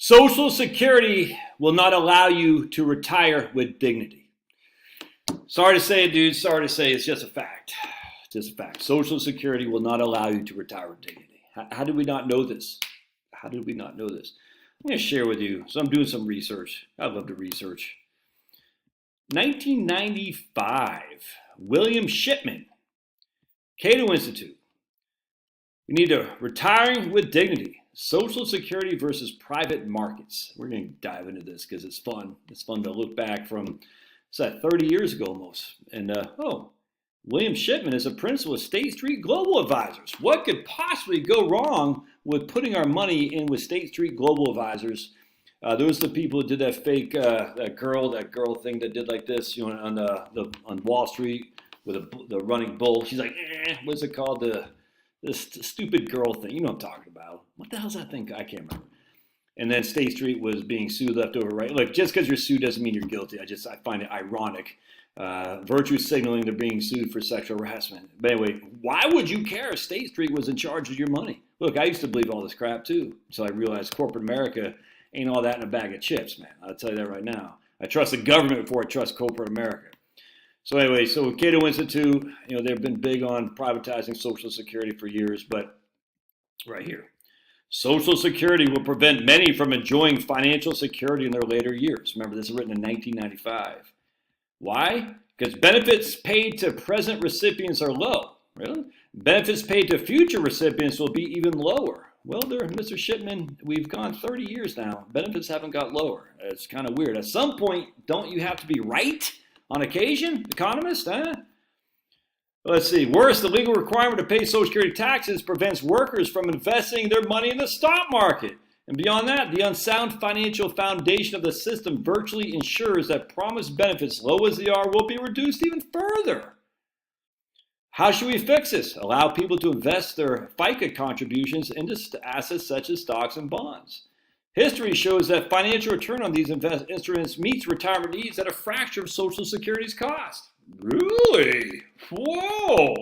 Social Security will not allow you to retire with dignity. Sorry to say it, dude. Sorry to say it's just a fact. Just a fact. Social Security will not allow you to retire with dignity. How did we not know this? How did we not know this? I'm going to share with you. So I'm doing some research. I love to research. 1995, William Shipman, Cato Institute. We need to retiring with dignity. Social Security versus private markets. We're going to dive into this because it's fun. It's fun to look back from, 30 years ago almost. And, William Shipman is a principal of State Street Global Advisors. What could possibly go wrong with putting our money in with State Street Global Advisors? Those are the people who did that fake, that girl thing that did like this, on Wall Street with the running bull. She's like, what's it called? This stupid girl thing. You know what I'm talking about. What the hell's that thing? I can't remember. And then State Street was being sued left over right. Look, just because you're sued doesn't mean you're guilty. I find it ironic. Virtue signaling they're being sued for sexual harassment. But anyway, why would you care if State Street was in charge of your money? Look, I used to believe all this crap too, until I realized corporate America ain't all that in a bag of chips, man. I'll tell you that right now. I trust the government before I trust corporate America. So anyway, so Cato Institute, they've been big on privatizing Social Security for years, but right here. Social Security will prevent many from enjoying financial security in their later years. Remember, this is written in 1995. Why? Because benefits paid to present recipients are low. Really? Benefits paid to future recipients will be even lower. Well, Mr. Shipman, we've gone 30 years now. Benefits haven't got lower. It's kind of weird. At some point, don't you have to be right on occasion? Economist, huh? Let's see. Worse, the legal requirement to pay Social Security taxes prevents workers from investing their money in the stock market. And beyond that, the unsound financial foundation of the system virtually ensures that promised benefits, low as they are, will be reduced even further. How should we fix this? Allow people to invest their FICA contributions into assets such as stocks and bonds. History shows that financial return on these instruments meets retirement needs at a fraction of Social Security's cost. Really? Whoa!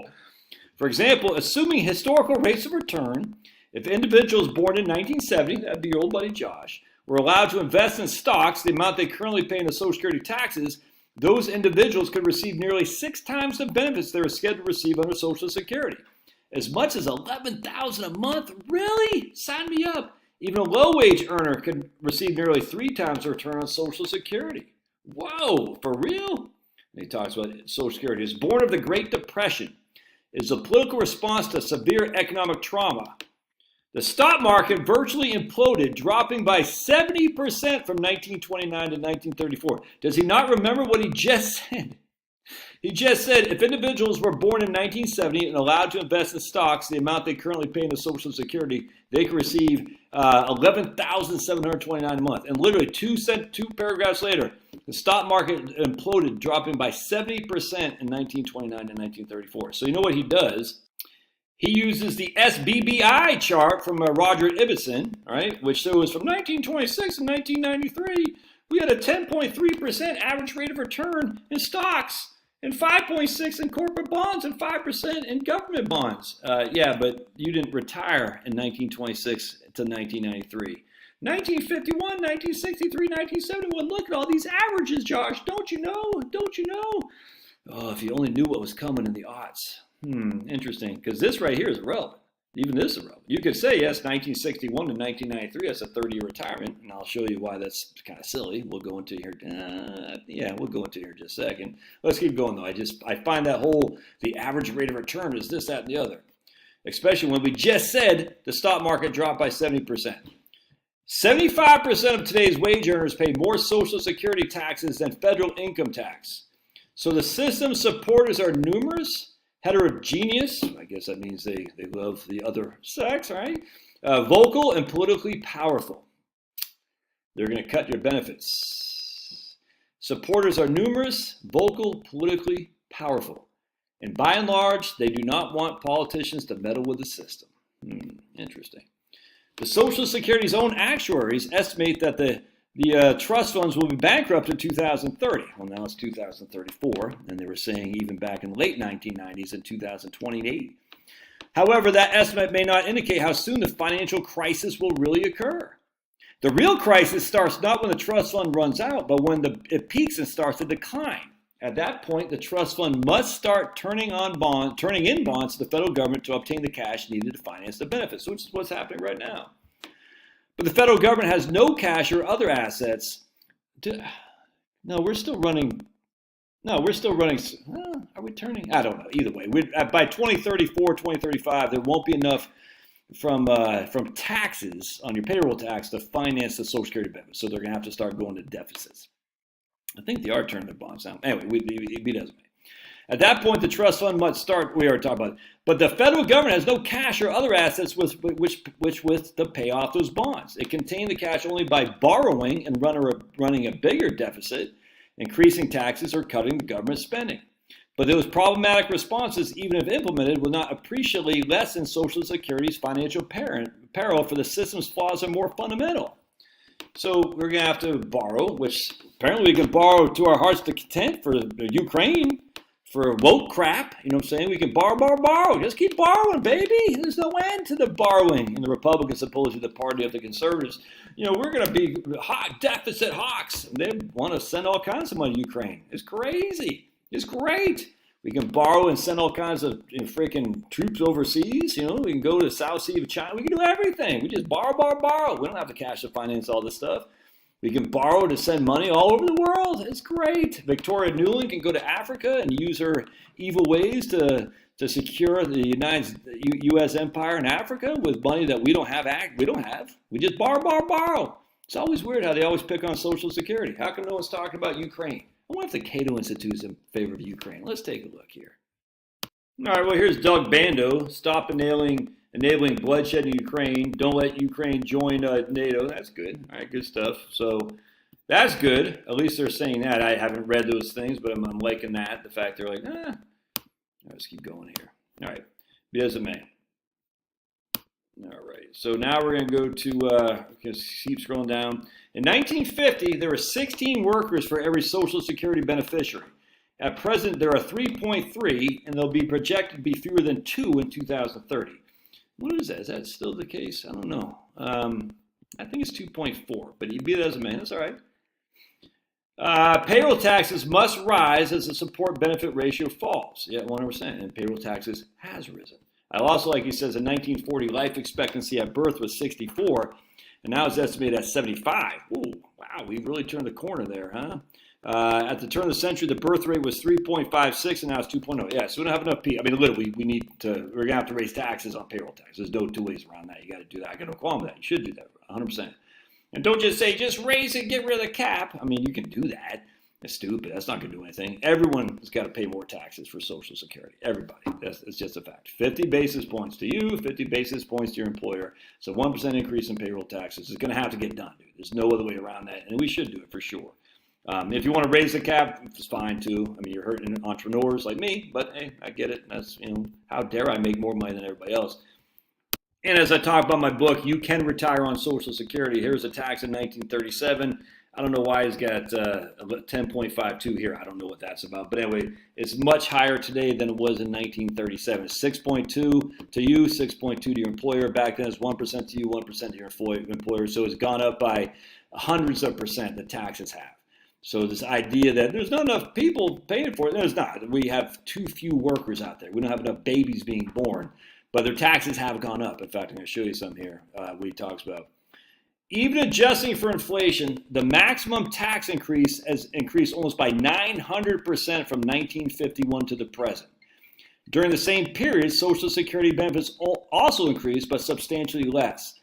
For example, assuming historical rates of return, if individuals born in 1970, that'd be your old buddy Josh, were allowed to invest in stocks the amount they currently pay in the Social Security taxes, those individuals could receive nearly 6 times the benefits they were scheduled to receive under Social Security. As much as $11,000 a month? Really? Sign me up. Even a low-wage earner could receive nearly 3 times the return on Social Security. Whoa, for real? And he talks about Social Security. It's born of the Great Depression. It's a political response to severe economic trauma. The stock market virtually imploded, dropping by 70% from 1929 to 1934. Does he not remember what he just said? He just said if individuals were born in 1970 and allowed to invest in stocks the amount they currently pay into Social Security, they could receive $11,729 a month. And literally two paragraphs later, the stock market imploded, dropping by 70% in 1929 to 1934. So you know what he does? He uses the SBBI chart from Roger Ibbotson, right, which shows from 1926 and 1993, we had a 10.3% average rate of return in stocks, and 5.6% in corporate bonds, and 5% in government bonds. Yeah, but you didn't retire in 1926 to 1993. 1951, 1963, 1971. Look at all these averages, Josh. Don't you know? Don't you know? Oh, if you only knew what was coming in the aughts. Interesting, because this right here is irrelevant. Even this is irrelevant. You could say, yes, 1961 to 1993, that's a 30-year retirement, and I'll show you why that's kind of silly. We'll go into here. We'll go into here in just a second. Let's keep going, though. I find that the average rate of return is this, that, and the other. Especially when we just said the stock market dropped by 70%. 75% of today's wage earners pay more Social Security taxes than federal income tax. So the system's supporters are numerous, heterogeneous, I guess that means they love the other sex, right? Vocal and politically powerful. They're going to cut your benefits. Supporters are numerous, vocal, politically powerful. And by and large, they do not want politicians to meddle with the system. Interesting. The Social Security's own actuaries estimate that the trust funds will be bankrupt in 2030. Well, now it's 2034, and they were saying even back in the late 1990s in 2028. However, that estimate may not indicate how soon the financial crisis will really occur. The real crisis starts not when the trust fund runs out, but when it peaks and starts to decline. At that point, the trust fund must start turning in bonds to the federal government to obtain the cash needed to finance the benefits, which is what's happening right now. But the federal government has no cash or other assets. We're still running. Are we turning? I don't know. Either way, by 2034, 2035, there won't be enough from taxes on your payroll tax to finance the Social Security benefits. So they're going to have to start going to deficits. I think they are turning their bonds down. Anyway, it doesn't matter. At that point, the trust fund must start. We already talked about it. But the federal government has no cash or other assets with to pay off those bonds. It contained the cash only by borrowing and running a bigger deficit, increasing taxes, or cutting the government spending. But those problematic responses, even if implemented, will not appreciably lessen Social Security's financial peril, for the system's flaws are more fundamental. So we're going to have to borrow, which apparently we can borrow to our heart's content for Ukraine, for woke crap. You know what I'm saying? We can borrow. Just keep borrowing, baby. There's no end to the borrowing. And the Republicans, supposedly the party of the conservatives, we're going to be deficit hawks. They want to send all kinds of money to Ukraine. It's crazy. It's great. We can borrow and send all kinds of freaking troops overseas. We can go to the South Sea of China. We can do everything. We just borrow. We don't have the cash to finance all this stuff. We can borrow to send money all over the world. It's great. Victoria Nuland can go to Africa and use her evil ways to secure the U.S. empire in Africa with money that we don't have. We just borrow. It's always weird how they always pick on Social Security. How come no one's talking about Ukraine? I wonder if the Cato Institute is in favor of Ukraine. Let's take a look here. All right, well, here's Doug Bando. Stop enabling bloodshed in Ukraine. Don't let Ukraine join NATO. That's good. All right, good stuff. So that's good. At least they're saying that. I haven't read those things, but I'm liking that. The fact they're like, let's keep going here. All right, be as it may. All right, so now we're going to go to, keep scrolling down. In 1950, there were 16 workers for every Social Security beneficiary. At present, there are 3.3, and they'll be projected to be fewer than 2 in 2030. What is that? Is that still the case? I don't know. I think it's 2.4, but be that as it may, that's all right. Payroll taxes must rise as the support benefit ratio falls. Yeah, 100%, and payroll taxes has risen. I also, like he says, in 1940, life expectancy at birth was 64, and now it's estimated at 75. Ooh, wow, we've really turned the corner there, huh? At the turn of the century, the birth rate was 3.56, and now it's 2.0. Yeah, so we don't have enough people. I mean, literally, we're going to have to raise taxes on payroll tax. There's no two ways around that. You got to do that. I got no qualm with that. You should do that, 100%. And don't just say, just raise it, get rid of the cap. I mean, you can do that. It's stupid. That's not going to do anything. Everyone has got to pay more taxes for Social Security. Everybody. It's just a fact. 50 basis points to you, 50 basis points to your employer. So 1% increase in payroll taxes is going to have to get done, dude. There's no other way around that. And we should do it for sure. If you want to raise the cap, it's fine too. I mean, you're hurting entrepreneurs like me, but hey, I get it. That's, how dare I make more money than everybody else? And as I talk about my book, you can retire on Social Security. Here's a tax in 1937. I don't know why he's got 10.52 here. I don't know what that's about. But anyway, it's much higher today than it was in 1937. 6.2 to you, 6.2 to your employer. Back then, it's 1% to you, 1% to your employer. So it's gone up by hundreds of percent, the taxes have. So this idea that there's not enough people paying for it, there's not. We have too few workers out there. We don't have enough babies being born. But their taxes have gone up. In fact, I'm going to show you some here. What he talks about. Even adjusting for inflation, the maximum tax increase has increased almost by 900% from 1951 to the present. During the same period, Social Security benefits also increased, but substantially less.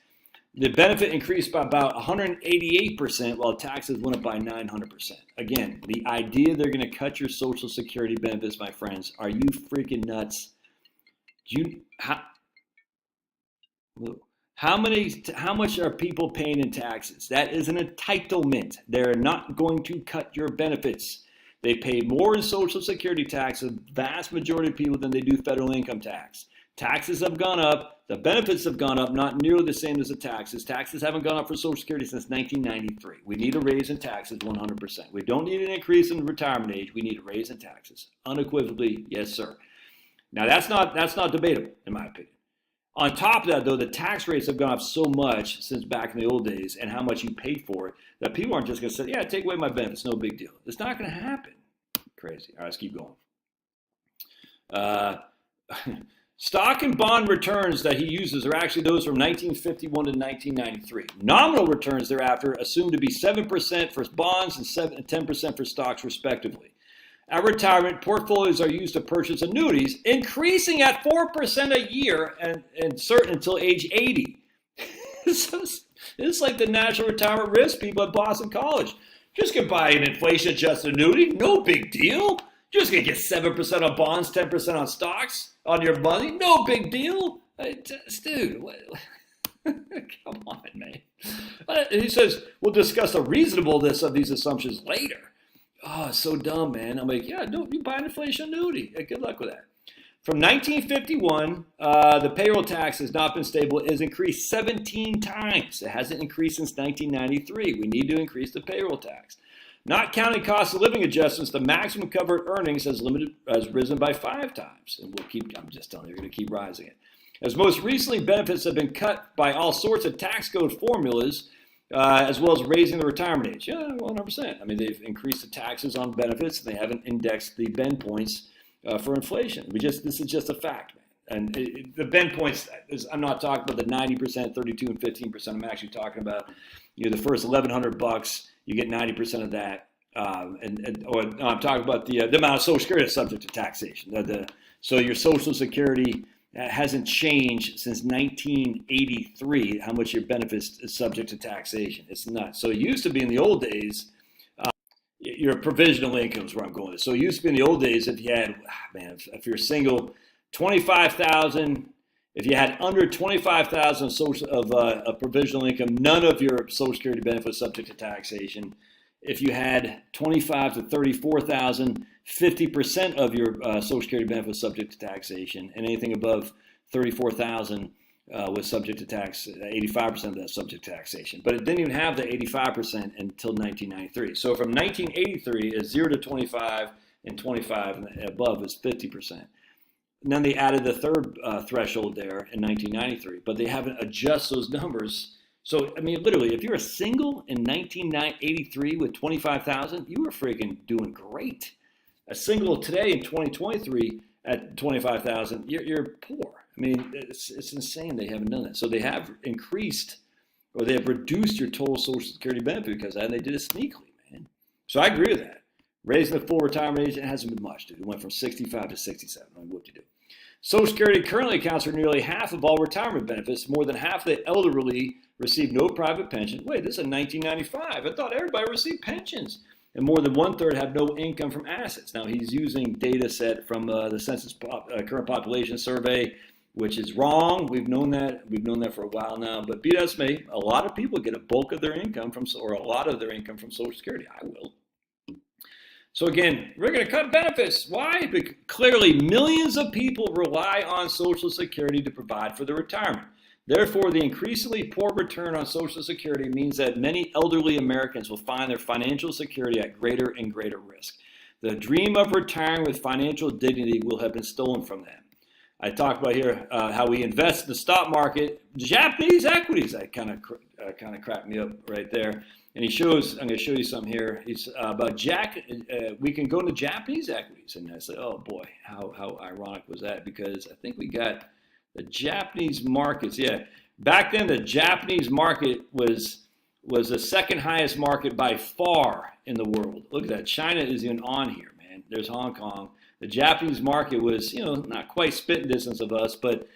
The benefit increased by about 188%, while taxes went up by 900%. Again, the idea they're going to cut your Social Security benefits, my friends, are you freaking nuts? How much are people paying in taxes? That is an entitlement. They're not going to cut your benefits. They pay more in Social Security tax, a vast majority of people, than they do federal income tax. Taxes have gone up. The benefits have gone up, not nearly the same as the taxes. Taxes haven't gone up for Social Security since 1993. We need a raise in taxes 100%. We don't need an increase in retirement age. We need a raise in taxes. Unequivocally, yes, sir. Now, that's not debatable, in my opinion. On top of that, though, the tax rates have gone up so much since back in the old days and how much you paid for it that people aren't just going to say, yeah, take away my benefits, no big deal. It's not going to happen. Crazy. All right, let's keep going. Stock and bond returns that he uses are actually those from 1951 to 1993. Nominal returns thereafter assumed to be 7% for bonds and 10% for stocks, respectively. At retirement, portfolios are used to purchase annuities, increasing at 4% a year and certain until age 80. It's like the natural retirement risk people at Boston College. Just gonna buy an inflation-adjusted annuity, no big deal. You're just gonna get 7% on bonds, 10% on stocks on your money, no big deal. Dude, come on, man. He says, we'll discuss the reasonableness of these assumptions later. Oh, it's so dumb, man. I'm like, yeah, don't you buy an inflation annuity. Good luck with that. From 1951, the payroll tax has not been stable. It has increased 17 times. It hasn't increased since 1993. We need to increase the payroll tax. Not counting cost of living adjustments, the maximum covered earnings has risen by 5 times. And we'll keep, I'm just telling you, we're going to keep rising it. As most recently, benefits have been cut by all sorts of tax code formulas, as well as raising the retirement age. Yeah, 100%. I mean, they've increased the taxes on benefits, and they haven't indexed the bend points for inflation. This is just a fact, man. And the bend points, I'm not talking about the 90%, 32, and 15%. I'm actually talking about, the first $1,100, you get 90% of that. I'm talking about the amount of Social Security that's subject to taxation. So your Social Security hasn't changed since 1983, how much your benefits is subject to taxation. It's not. So it used to be in the old days, your provisional income is where I'm going with. So it used to be in the old days, if you had, if you're single, 25,000, if you had under 25,000 of provisional income, none of your Social Security benefits subject to taxation. If you had 25 to 34,000, 50% of your Social Security benefits subject to taxation, and anything above 34,000 was subject to tax. 85% of that subject to taxation. But it didn't even have the 85% until 1993. So from 1983 is 0 to 25, and 25 and above is 50%. And then they added the third threshold there in 1993, but they haven't adjusted those numbers. So, I mean, literally, if you're a single in 1983 with 25,000, you were freaking doing great. A single today in 2023 at 25,000, you're poor. I mean, it's insane they haven't done that. So they have increased, or they have reduced your total Social Security benefit because of that, and they did it sneakily, man. So I agree with that. Raising the full retirement age, it hasn't been much, dude. It went from 65 to 67. I mean, what to do? Social Security currently accounts for nearly half of all retirement benefits. More than half of the elderly receive no private pension. Wait, this is in 1995. I thought everybody received pensions. And more than 1/3 have no income from assets. Now, he's using data set from the Census Current Population Survey, which is wrong. We've known that. We've known that for a while now. But be that as may, a lot of people get a bulk of their income from, or a lot of their income from Social Security. I will. So again, we're going to cut benefits. Why? Because clearly millions of people rely on Social Security to provide for their retirement. Therefore, the increasingly poor return on Social Security means that many elderly Americans will find their financial security at greater and greater risk. The dream of retiring with financial dignity will have been stolen from them. I talked about here how we invest in the stock market, Japanese equities. That kind of cracked me up right there. And he shows, I'm going to show you some here. He's about we can go into Japanese equities. And I said, oh boy, how ironic was that? Because I think we got the Japanese markets. Yeah, back then the Japanese market was the second highest market by far in the world. Look at that. China is even on here, man. There's Hong Kong. The Japanese market was, not quite spitting distance of us, but,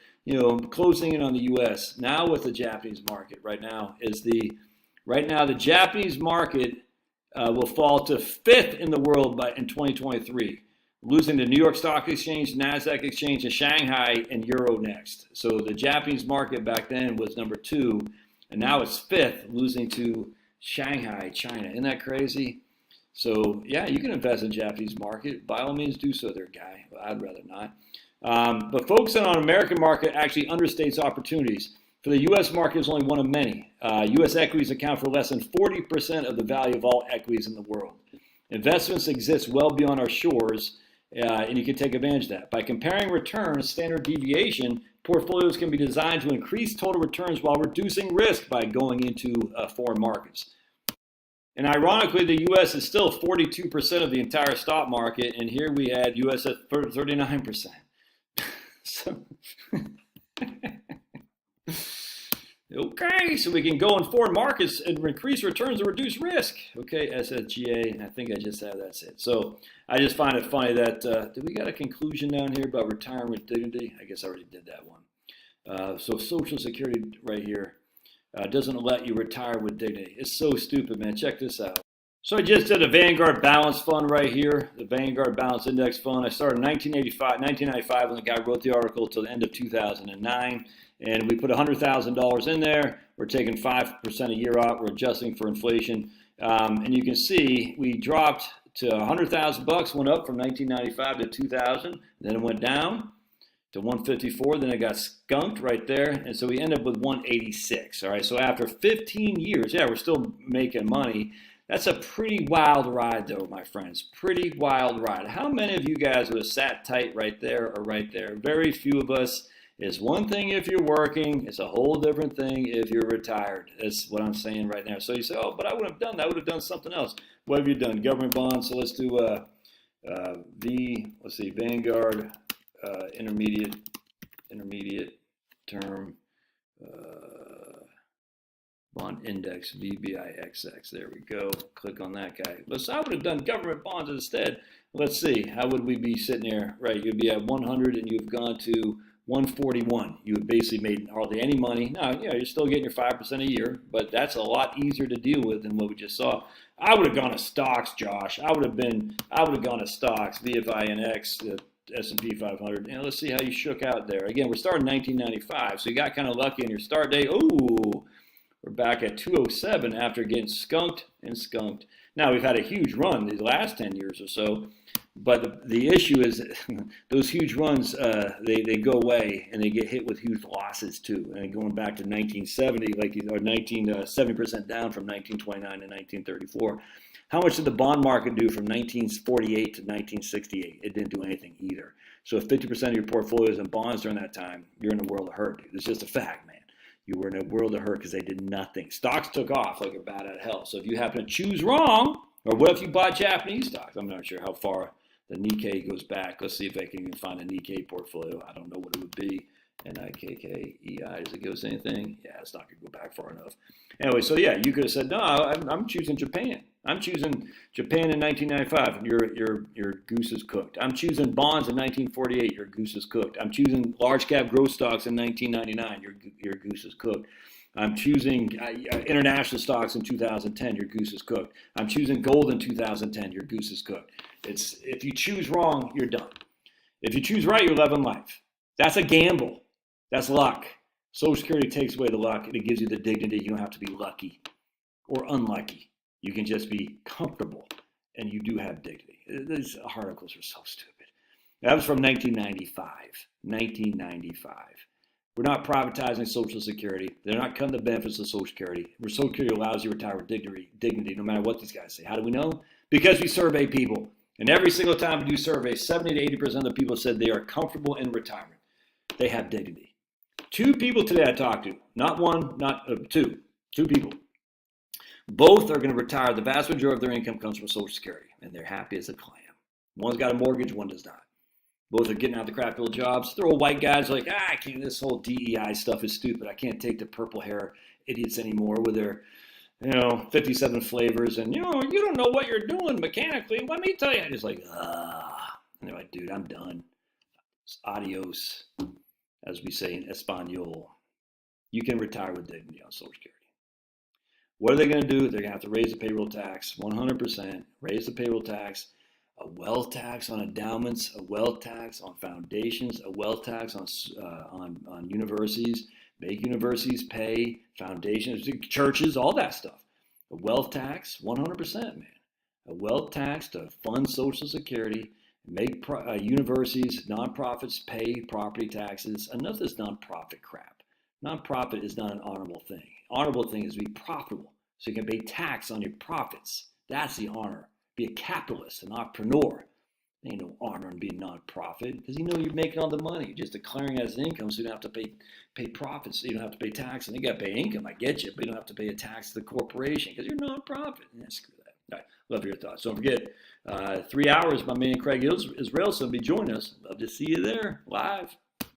closing in on the U.S. Now with the Japanese market right now the Japanese market will fall to 5th in the world in 2023, losing to New York Stock Exchange, NASDAQ Exchange, and Shanghai, and Euro next. So the Japanese market back then was number 2, and now it's 5th, losing to Shanghai, China. Isn't that crazy? So yeah, you can invest in the Japanese market. By all means, do so there, guy. I'd rather not. But focusing on American market actually understates opportunities. For the U.S. market is only one of many. U.S. equities account for less than 40% of the value of all equities in the world. Investments exist well beyond our shores, and you can take advantage of that. By comparing returns, standard deviation portfolios can be designed to increase total returns while reducing risk by going into foreign markets. And ironically, the U.S. is still 42% of the entire stock market, and here we had U.S. at 39%. So, okay, so we can go in foreign markets and increase returns and reduce risk. Okay, SSGA, I think I just have that's it. So I just find it funny that, did we got a conclusion down here about retirement dignity? I guess I already did that one. So Social Security right here. Doesn't let you retire with dignity. It's so stupid, man. Check this out. So I just did a Vanguard Balance Fund right here, the Vanguard Balance Index Fund. I started in 1995 when the guy wrote the article till the end of 2009. And we put $100,000 in there. We're taking 5% a year out. We're adjusting for inflation. And you can see we dropped to $100,000, went up from 1995 to 2000. Then it went down to 154, then it got skunked right there, and so we end up with 186. All right, so after 15 years, yeah, we're still making money. That's a pretty wild ride, though, my friends. Pretty wild ride. How many of you guys would have sat tight right there or right there? Very few of us. It's one thing if you're working. It's a whole different thing if you're retired. That's what I'm saying right now. So you say, oh, but I would have done that. I would have done something else. What have you done? Government bonds. So let's do let's see, Vanguard. Intermediate term bond index, VBIXX. There we go. Click on that guy. I would have done government bonds instead. Let's see. How would we be sitting there? Right, you'd be at 100 and you've gone to 141. You have basically made hardly any money. Now, yeah, you're still getting your 5% a year, but that's a lot easier to deal with than what we just saw. I would have gone to stocks, Josh. I would have gone to stocks, VFINX, S&P 500. And let's see how you shook out there. Again, we're starting 1995, so you got kind of lucky in your start date. Ooh, we're back at 207 after getting skunked and skunked. Now, we've had a huge run these last 10 years or so, but the issue is those huge runs, they go away and they get hit with huge losses too. And going back to 1970, or 70% down from 1929 to 1934. How much did the bond market do from 1948 to 1968? It didn't do anything either. So if 50% of your portfolio is in bonds during that time, you're in a world of hurt, dude. It's just a fact, man. You were in a world of hurt because they did nothing. Stocks took off like a bat out of hell. So if you happen to choose wrong, or what if you bought Japanese stocks? I'm not sure how far the Nikkei goes back. Let's see if I can even find a Nikkei portfolio. I don't know what it would be. N-I-K-K-E-I. Does it give us anything? Yeah, it's not going to go back far enough. Anyway, so yeah, you could have said, no, I'm choosing Japan. I'm choosing Japan in 1995. Your goose is cooked. I'm choosing bonds in 1948. Your goose is cooked. I'm choosing large cap growth stocks in 1999. Your goose is cooked. I'm choosing international stocks in 2010. Your goose is cooked. I'm choosing gold in 2010. Your goose is cooked. If you choose wrong, you're done. If you choose right, you're loving life. That's a gamble. That's luck. Social Security takes away the luck, and it gives you the dignity. You don't have to be lucky or unlucky. You can just be comfortable, and you do have dignity. These articles are so stupid. That was from 1995. 1995. We're not privatizing Social Security. They're not cutting the benefits of Social Security. Social Security allows you to retire with dignity, no matter what these guys say. How do we know? Because we survey people. And every single time we do surveys, 70 to 80% of the people said they are comfortable in retirement. They have dignity. 2 people today I talked to, not one, not two people. Both are going to retire. The vast majority of their income comes from Social Security, and they're happy as a clam. One's got a mortgage, one does not. Both are getting out the crappy old jobs. They're old white guys like, I can't, this whole DEI stuff is stupid. I can't take the purple hair idiots anymore with their, 57 flavors. And, you don't know what you're doing mechanically. Let me tell you. And it's like, And they're like, dude, I'm done. Adios, as we say in Espanol. You can retire with dignity on Social Security. What are they going to do? They're going to have to raise the payroll tax 100%, raise the payroll tax, a wealth tax on endowments, a wealth tax on foundations, a wealth tax on universities, make universities pay, foundations, churches, all that stuff. A wealth tax, 100%, man. A wealth tax to fund Social Security, make universities, nonprofits pay property taxes. Enough of this nonprofit crap. Nonprofit is not an honorable thing. Honorable thing is to be profitable, so you can pay tax on your profits. That's the honor. Be a capitalist, an entrepreneur. There ain't no honor in being nonprofit because you know you're making all the money, just declaring as income, so you don't have to pay profits, so you don't have to pay tax, and you got to pay income. I get you, but you don't have to pay a tax to the corporation because you're a nonprofit. Screw that. All right, love your thoughts. Don't forget, 3 hours. My man Craig Israelson will be joining us. Love to see you there live.